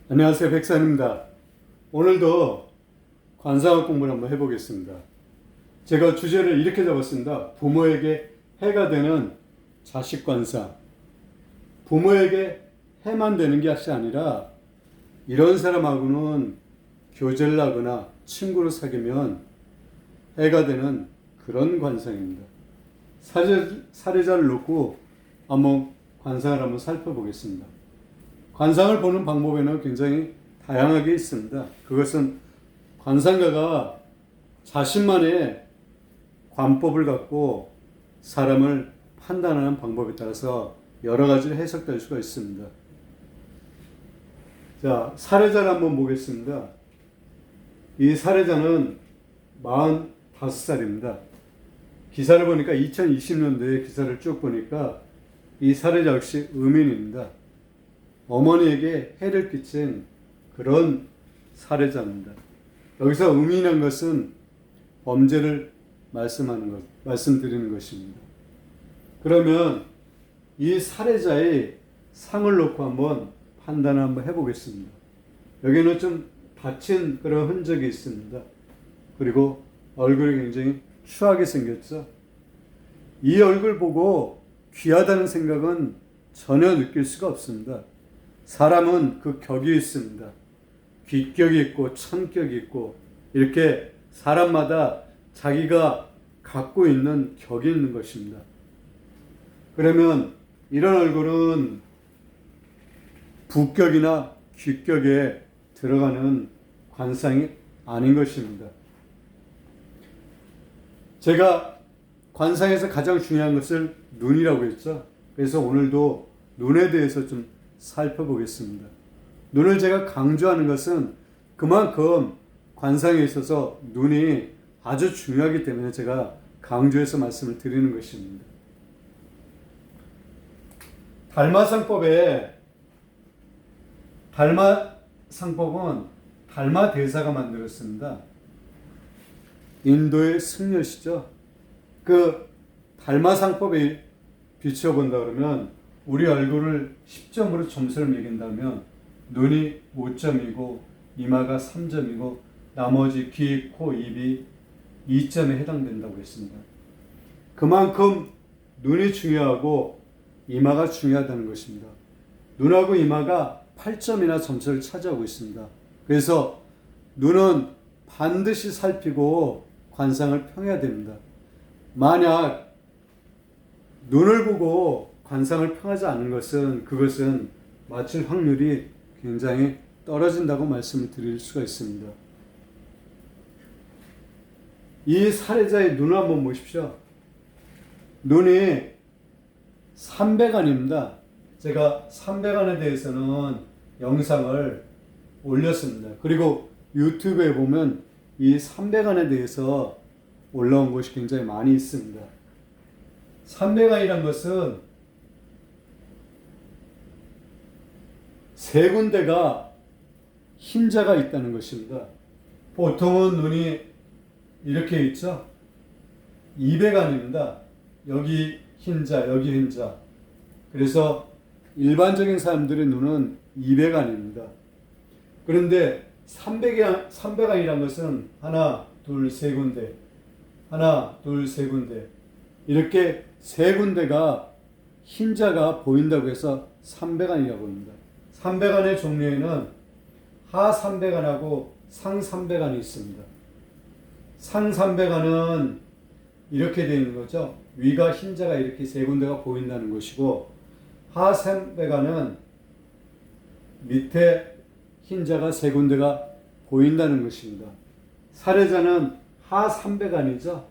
안녕하세요, 백산입니다. 오늘도 관상학 공부를 한번 해보겠습니다. 제가 주제를 이렇게 잡았습니다. 부모에게 해가 되는 자식 관상. 부모에게 해만 되는 게 아니라 이런 사람하고는 교제를 하거나 친구를 사귀면 해가 되는 그런 관상입니다. 사례자를 놓고 한번 관상을 한번 살펴보겠습니다. 관상을 보는 방법에는 굉장히 다양하게 있습니다. 그것은 관상가가 자신만의 관법을 갖고 사람을 판단하는 방법에 따라서 여러 가지로 해석될 수가 있습니다. 자, 사례자를 한번 보겠습니다. 이 사례자는 45살입니다. 기사를 보니까 2020년도에 기사를 쭉 보니까 이 사례자 역시 음인입니다. 어머니에게 해를 끼친 그런 사례자입니다. 여기서 음인한 것은 범죄를 말씀드리는 것입니다. 그러면 이 사례자의 상을 놓고 한번 판단을 한번 해보겠습니다. 여기는 좀 다친 그런 흔적이 있습니다. 그리고 얼굴이 굉장히 추하게 생겼죠. 이 얼굴 보고 귀하다는 생각은 전혀 느낄 수가 없습니다. 사람은 그 격이 있습니다. 귀격이 있고 천격이 있고 이렇게 사람마다 자기가 갖고 있는 격이 있는 것입니다. 그러면 이런 얼굴은 부격이나 귀격에 들어가는 관상이 아닌 것입니다. 제가 관상에서 가장 중요한 것을 눈이라고 했죠. 그래서 오늘도 눈에 대해서 좀 살펴보겠습니다. 눈을 제가 강조하는 것은 그만큼 관상에 있어서 눈이 아주 중요하기 때문에 제가 강조해서 말씀을 드리는 것입니다. 달마상법은 달마대사가 만들었습니다. 인도의 승려시죠. 그 달마상법에 비춰본다 그러면 우리 얼굴을 10점으로 점수를 매긴다면 눈이 5점이고 이마가 3점이고 나머지 귀, 코, 입이 2점에 해당된다고 했습니다. 그만큼 눈이 중요하고 이마가 중요하다는 것입니다. 눈하고 이마가 8점이나 점수를 차지하고 있습니다. 그래서 눈은 반드시 살피고 관상을 평해야 됩니다. 만약 눈을 보고 관상을 평하지 않는 것은 그것은 맞출 확률이 굉장히 떨어진다고 말씀을 드릴 수가 있습니다. 이 사례자의 눈을 한번 보십시오. 눈이 삼백안입니다. 제가 삼백안에 대해서는 영상을 올렸습니다. 그리고 유튜브에 보면 이 삼백안에 대해서 올라온 것이 굉장히 많이 있습니다. 삼백안이란 것은 세 군데가 흰자가 있다는 것입니다. 보통은 눈이 이렇게 있죠. 200안입니다. 여기 흰자, 여기 흰자. 그래서 일반적인 사람들의 눈은 200안입니다. 그런데 300안이란 것은 하나, 둘, 세 군데, 하나, 둘, 세 군데 이렇게 세 군데가 흰자가 보인다고 해서 300안이라고 합니다. 300안의 종류에는 하300안하고 상300안이 있습니다. 상300안은 이렇게 되어 있는 거죠. 위가 흰자가 이렇게 세 군데가 보인다는 것이고 하300안은 밑에 흰자가 세 군데가 보인다는 것입니다. 사례자는 하300안이죠.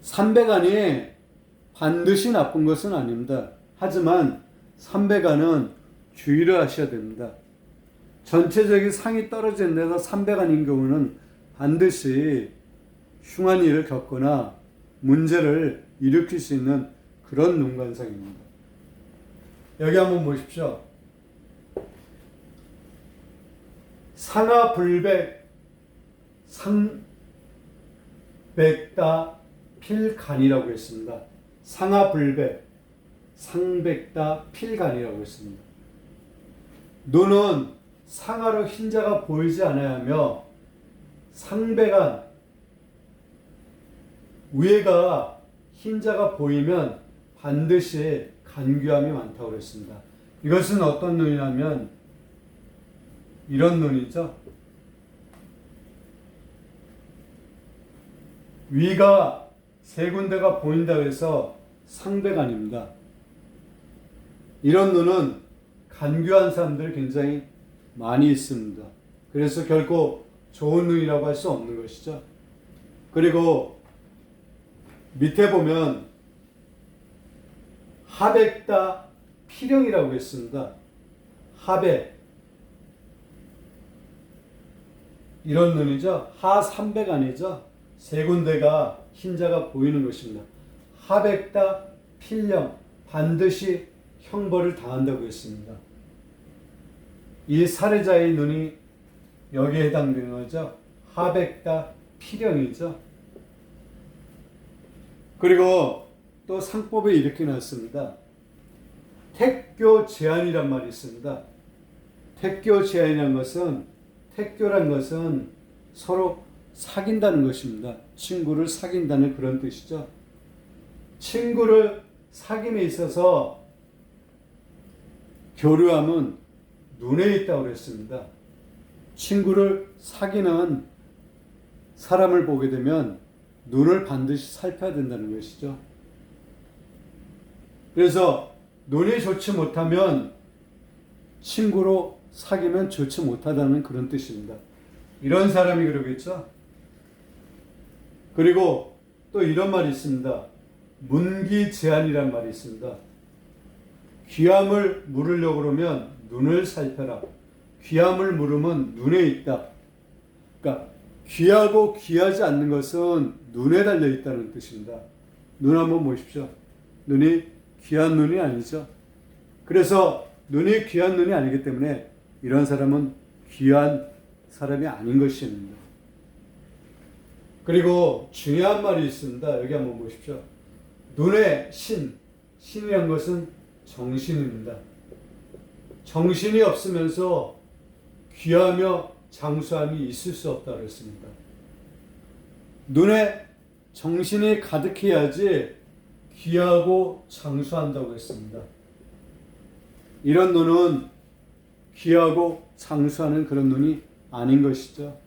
300안이 반드시 나쁜 것은 아닙니다. 하지만 300안은 주의를 하셔야 됩니다. 전체적인 상이 떨어진 데서 300안인 경우는 반드시 흉한 일을 겪거나 문제를 일으킬 수 있는 그런 눈관상입니다. 여기 한번 보십시오. 상하불백 상백다 필간이라고 했습니다. 상하불백 상백다 필간이라고 했습니다. 눈은 상하로 흰자가 보이지 않아야 하며 상배간 위에가 흰자가 보이면 반드시 간교함이 많다고 그랬습니다. 이것은 어떤 눈이냐면 이런 눈이죠. 위가 세 군데가 보인다고 해서 상배간입니다. 이런 눈은 간교한 사람들 굉장히 많이 있습니다. 그래서 결코 좋은 눈이라고 할 수 없는 것이죠. 그리고 밑에 보면 하백다 필형이라고 했습니다. 하백 이런 눈이죠. 하삼백안이죠. 세 군데가 흰자가 보이는 것입니다. 하백다 필령 반드시 형벌을 당한다고 했습니다. 이 살해자의 눈이 여기에 해당되는 거죠. 하백다 필형이죠. 그리고 또 상법에 이렇게 나왔습니다. 택교 제한이란 말이 있습니다. 택교 제한이란 것은 택교란 것은 서로 사귄다는 것입니다. 친구를 사귄다는 그런 뜻이죠. 친구를 사귐에 있어서 교류함은 눈에 있다고 그랬습니다. 친구를 사귀는 사람을 보게 되면 눈을 반드시 살펴야 된다는 것이죠. 그래서 눈이 좋지 못하면 친구로 사귀면 좋지 못하다는 그런 뜻입니다. 이런 사람이 그러겠죠. 그리고 또 이런 말이 있습니다. 문기제한이란 말이 있습니다. 귀함을 물으려고 그러면 눈을 살펴라. 귀함을 물으면 눈에 있다. 그러니까 귀하고 귀하지 않는 것은 눈에 달려 있다는 뜻입니다. 눈 한번 보십시오. 눈이 귀한 눈이 아니죠. 그래서 눈이 귀한 눈이 아니기 때문에 이런 사람은 귀한 사람이 아닌 것입니다. 그리고 중요한 말이 있습니다. 여기 한번 보십시오. 눈의 신이란 것은 정신입니다. 정신이 없으면서 귀하며 장수함이 있을 수 없다고 했습니다. 눈에 정신이 가득해야지 귀하고 장수한다고 했습니다. 이런 눈은 귀하고 장수하는 그런 눈이 아닌 것이죠.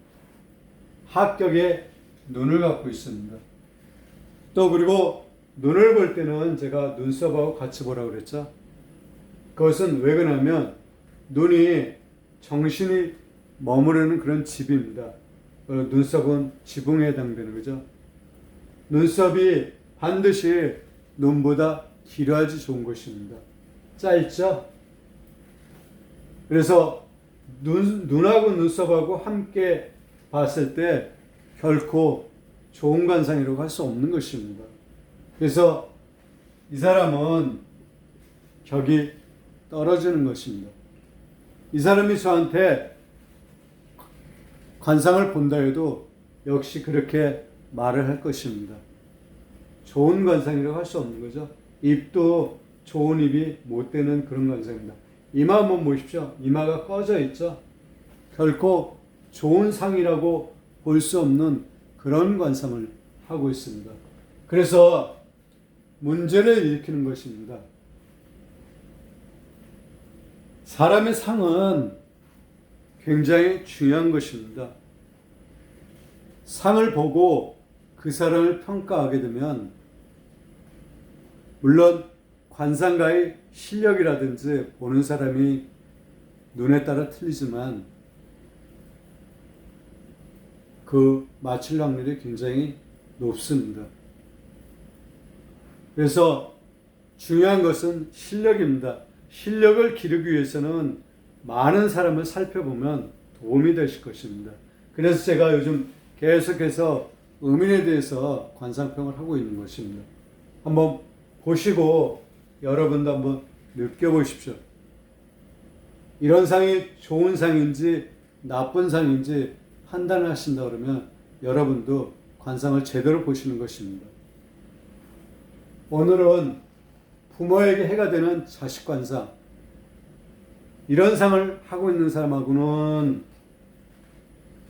합격의 눈을 갖고 있습니다. 또 그리고 눈을 볼 때는 제가 눈썹하고 같이 보라고 그랬죠. 그것은 왜 그러냐면 눈이 정신이 머무르는 그런 집입니다. 눈썹은 지붕에 해당되는 거죠. 눈썹이 반드시 눈보다 길어야지 좋은 것입니다. 짧죠? 그래서 눈하고 눈썹하고 함께 봤을 때 결코 좋은 관상이라고 할 수 없는 것입니다. 그래서 이 사람은 격이 떨어지는 것입니다. 이 사람이 저한테 관상을 본다 해도 역시 그렇게 말을 할 것입니다. 좋은 관상이라고 할 수 없는 거죠. 입도 좋은 입이 못 되는 그런 관상입니다. 이마 한번 보십시오. 이마가 꺼져 있죠. 결코 좋은 상이라고 볼 수 없는 그런 관상을 하고 있습니다. 그래서 문제를 일으키는 것입니다. 사람의 상은 굉장히 중요한 것입니다. 상을 보고 그 사람을 평가하게 되면 물론 관상가의 실력이라든지 보는 사람이 눈에 따라 틀리지만 그 맞출 확률이 굉장히 높습니다. 그래서 중요한 것은 실력입니다. 실력을 기르기 위해서는 많은 사람을 살펴보면 도움이 되실 것입니다. 그래서 제가 요즘 계속해서 음인에 대해서 관상평을 하고 있는 것입니다. 한번 보시고 여러분도 한번 느껴보십시오. 이런 상이 좋은 상인지 나쁜 상인지 판단을 하신다 그러면 여러분도 관상을 제대로 보시는 것입니다. 오늘은 부모에게 해가 되는 자식 관상, 이런 상을 하고 있는 사람하고는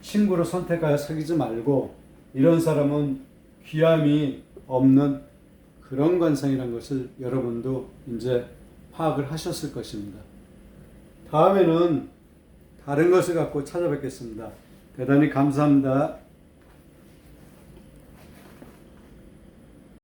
친구로 선택하여 사귀지 말고 이런 사람은 귀함이 없는 그런 관상이라는 것을 여러분도 이제 파악을 하셨을 것입니다. 다음에는 다른 것을 갖고 찾아뵙겠습니다. 대단히 감사합니다.